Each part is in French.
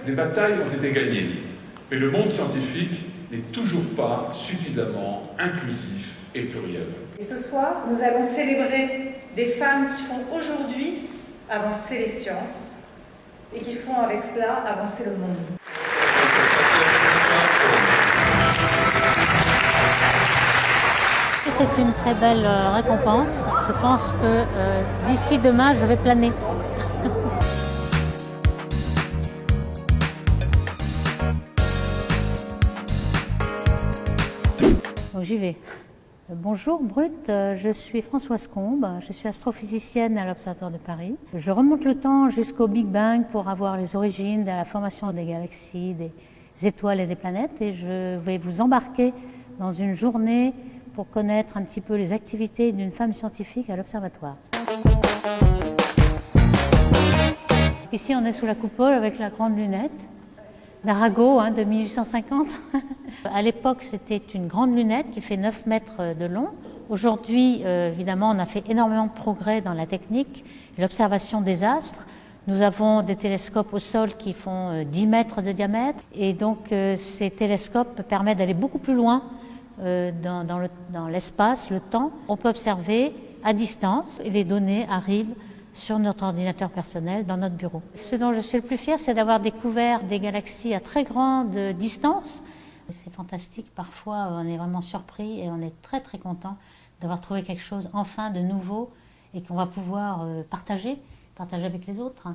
des batailles ont été gagnées, mais le monde scientifique n'est toujours pas suffisamment inclusif et pluriel. Et ce soir, nous allons célébrer des femmes qui font aujourd'hui avancer les sciences et qui font avec cela avancer le monde. C'est une très belle récompense. Je pense que d'ici demain, je vais planer. Donc j'y vais. Bonjour Brut, je suis Françoise Combe, je suis astrophysicienne à l'Observatoire de Paris. Je remonte le temps jusqu'au Big Bang pour avoir les origines de la formation des galaxies, des étoiles et des planètes, et je vais vous embarquer dans une journée pour connaître un petit peu les activités d'une femme scientifique à l'Observatoire. Ici, on est sous la coupole avec la grande lunette d'Arago de 1850. À l'époque, c'était une grande lunette qui fait 9 mètres de long. Aujourd'hui, évidemment, on a fait énormément de progrès dans la technique, l'observation des astres. Nous avons des télescopes au sol qui font 10 mètres de diamètre. Et donc, ces télescopes permettent d'aller beaucoup plus loin dans l'espace, le temps. On peut observer à distance et les données arrivent sur notre ordinateur personnel dans notre bureau. Ce dont je suis le plus fière, c'est d'avoir découvert des galaxies à très grande distance. C'est fantastique, parfois on est vraiment surpris et on est très très content d'avoir trouvé quelque chose enfin de nouveau et qu'on va pouvoir partager avec les autres.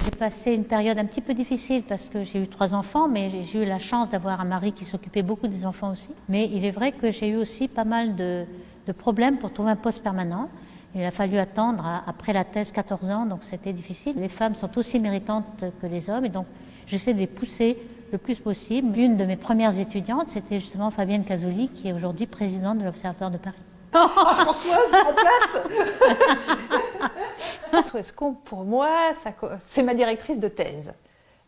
J'ai passé une période un petit peu difficile parce que j'ai eu 3 enfants, mais j'ai eu la chance d'avoir un mari qui s'occupait beaucoup des enfants aussi. Mais il est vrai que j'ai eu aussi pas mal de problèmes pour trouver un poste permanent. Il a fallu attendre après la thèse 14 ans, donc c'était difficile. Les femmes sont aussi méritantes que les hommes et donc j'essaie de les pousser le plus possible. Une de mes premières étudiantes, c'était justement Fabienne Casoli, qui est aujourd'hui présidente de l'Observatoire de Paris. Oh, Françoise, prends place. Françoise Combe, pour moi, c'est ma directrice de thèse.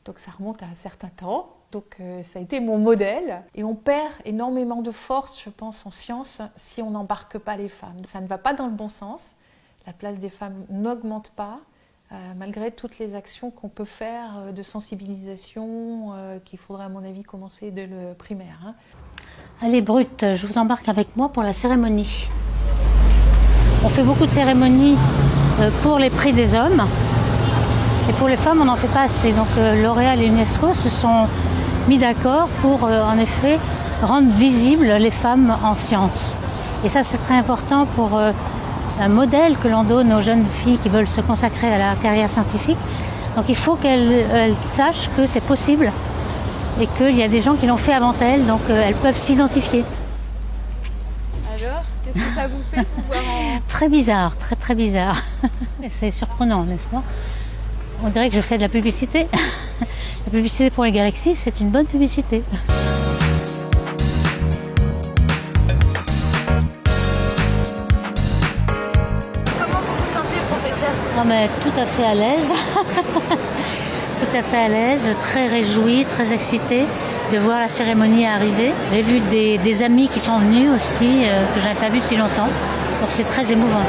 Donc ça remonte à un certain temps. Donc ça a été mon modèle. Et on perd énormément de force, je pense, en sciences, si on n'embarque pas les femmes. Ça ne va pas dans le bon sens. La place des femmes n'augmente pas, malgré toutes les actions qu'on peut faire de sensibilisation, qu'il faudrait, à mon avis, commencer dès le primaire. Allez, Brut, je vous embarque avec moi pour la cérémonie. On fait beaucoup de cérémonies pour les prix des hommes. Et pour les femmes, on n'en fait pas assez. Donc L'Oréal et l'UNESCO se sont mis d'accord pour, en effet, rendre visibles les femmes en sciences. Et ça, c'est très important pour un modèle que l'on donne aux jeunes filles qui veulent se consacrer à la carrière scientifique. Donc il faut qu'elles sachent que c'est possible et qu'il y a des gens qui l'ont fait avant elles, donc elles peuvent s'identifier. Alors, qu'est-ce que ça vous fait de pouvoir en... Très bizarre, très très bizarre. C'est surprenant, n'est-ce pas? On dirait que je fais de la publicité. La publicité pour les galaxies, c'est une bonne publicité. Comment vous vous sentez, professeur? Non mais tout à fait à l'aise. Tout à fait à l'aise, très réjouie, très excitée de voir la cérémonie arriver. J'ai vu des amis qui sont venus aussi, que je n'avais pas vu depuis longtemps. Donc c'est très émouvant.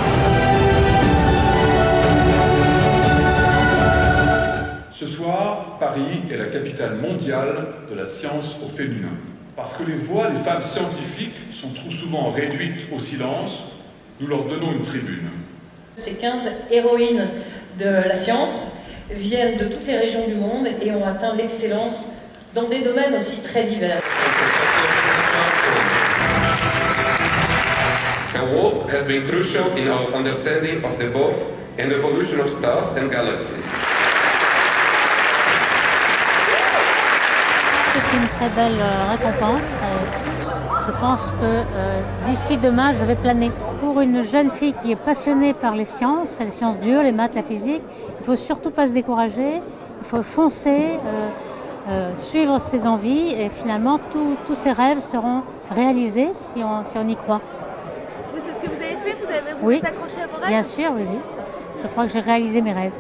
Ce soir, Paris est la capitale mondiale de la science au féminin. Parce que les voix des femmes scientifiques sont trop souvent réduites au silence, nous leur donnons une tribune. Ces 15 héroïnes de la science viennent de toutes les régions du monde et ont atteint l'excellence dans des domaines aussi très divers. Her work has been crucial in our understanding of the birth and evolution of stars and galaxies. C'est une très belle récompense. Je pense que d'ici demain, je vais planer. Pour une jeune fille qui est passionnée par les sciences dures, les maths, la physique, il ne faut surtout pas se décourager, il faut foncer, suivre ses envies et finalement tous ses rêves seront réalisés si on y croit. C'est ce que vous avez fait? Vous Oui, êtes accroché à vos rêves? Bien sûr, oui. Je crois que j'ai réalisé mes rêves.